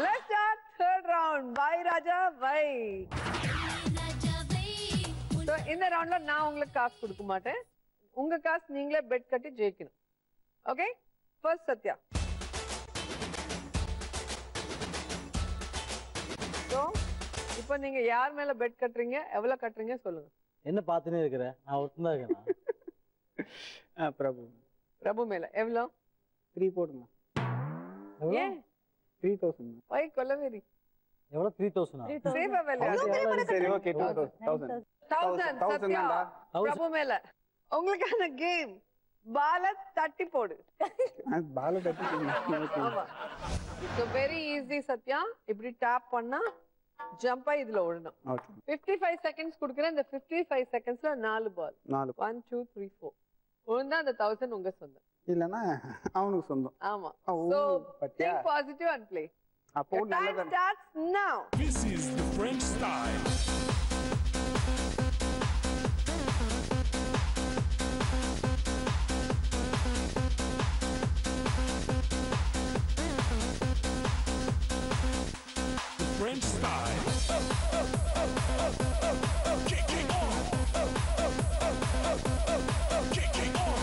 Let's start third round. Bye Raja, bye. So இந்த ரவுண்ட்ல நான் உங்களுக்கு காசு கொடுக்க மாட்டேன். உங்க காசு நீங்களே பெட் கட்டி ஜெயிக்கணும். Okay? First Satya. So இப்போ நீங்க யார் மேல பெட் கட்டுறீங்க, எவ்வளவு கட்டுறீங்க சொல்லுங்க. என்ன பாத்துனே இருக்கற? நான் ஒருத்தன் தான் இருக்கேனா? பிரபு மேல எவ்வளவு? 3 போடுங்க. ஏன் 3000? வை கொல்லவேரி. எவ்வளவு 3000? சேவா வேலை. சரி ஓகே 1000. 1000 சத்யா. பிரபு மேல. உங்களுக்கான கேம் பால தட்டி போடு. பால தட்டி ஆமா. So very easy Sathya. இப்படி டாப் பண்ணா ஜம்ப் ஆயி இதுல ஓடணும். ஓகே. 55 செகண்ட்ஸ் குடுக்குறேன். இந்த 55 செகண்ட்ஸ்ல 4 பால். 4. 1 2 3 4. ஒழுங்கா அந்த 1000 உங்க சொந்தம். இல்லனா அவனுக்கு சொந்தம். ஆமா. So think positive and play. அப்போ நல்லது. Time starts now. This is the French style. The French style. Kicking on. Kicking on. Kicking on.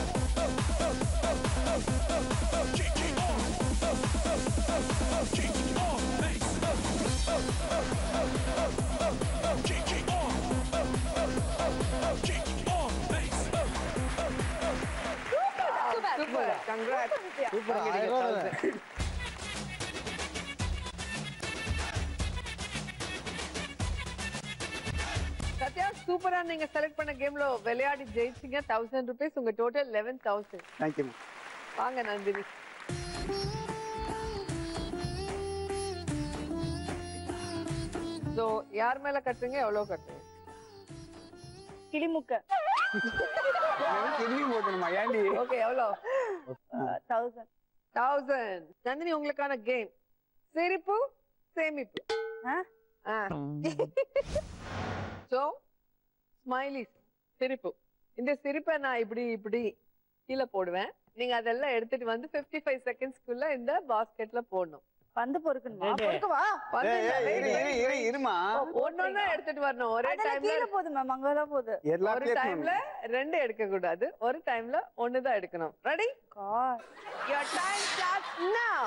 Kicking on. Nice. Kicking on. Kicking on. Nice. Super. Congrats. Super. Sathya சூப்பரா நீங்க select பண்ண கேம்ல விளையாடி ஜெயிச்சீங்க. 1000 rupees உங்க total 11,000. Thank you. வாங்க Nandini. So யார் மேல கட்டுறீங்க, எவ்வளவு கட்டுறீங்க? கிளிமுக்க கிளி போடணுமா ஏண்டி? ஓகே எவ்வளவு? 1000. 1000. நந்தினி உங்களுக்கான கேம் சிரிப்பு சேமிப்பு. சோ ஸ்மைலி சிரிப்பு. இந்த சிரிப்பை நான் இப்படி இப்படி கீழே போடுவேன். நீங்க அதெல்லாம் எடுத்துட்டு வந்து 55 செகண்ட்ஸ்க்குள்ள இந்த பாஸ்கெட்ல போடணும். பந்து பொறுக்கணுமா? பொறுக்கவா? இருமா. ஒன்னொன்னு எடுத்துட்டு வரணும். ஒரே அதெல்லாம் டைம்ல கீழ போகுது மேம், அங்கதான் போகுது. ஒரு டைம்ல 2 எடுக்க கூடாது. ஒரு டைம்ல 1 தான் எடுக்கணும். Ready? God. Your time starts now.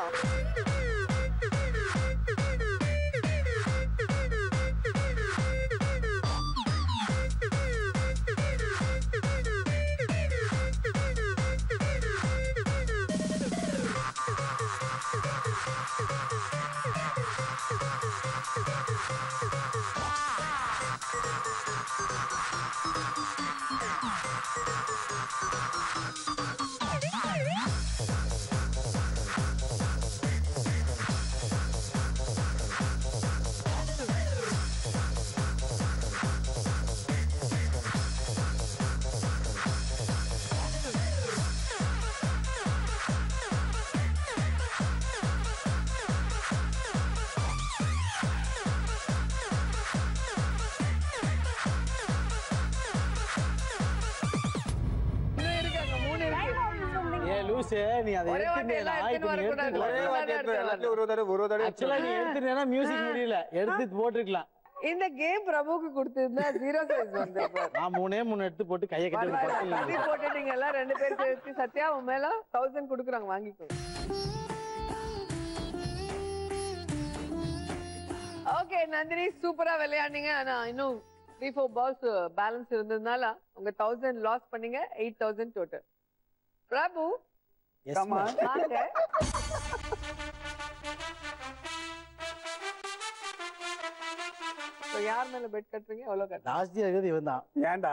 நீ அதை மியூசிக் முடியல எடுத்து போட்டுருக்கலாம். இந்த கேம் பிரபுக்கு கொடுத்திருந்தா 0 சைஸ் வந்திருப்பாரு. நான் 3 எடுத்து போட்டு கையை கட்டி போட்டுட்டீங்கல்ல 2 பேர் சேர்த்து. சத்யா உன் மேல 1000 கொடுக்குறாங்க, வாங்கிக்கோ. ஓகே நந்தினி சூப்பரா விளையாடுனீங்க. ஆனா இன்னும் 3-4 பால்ஸ் பேலன்ஸ் இருந்ததுனால உங்க 1000 லாஸ் பண்ணீங்க. 8000 டோட்டல். பிரபு வாங்க. யார் மேல பெட் கட்டுறீங்க, எவ்வளவு கட்டுறீங்க? ஜாஸ்தியா இருக்குது இவன் தான். ஏன்டா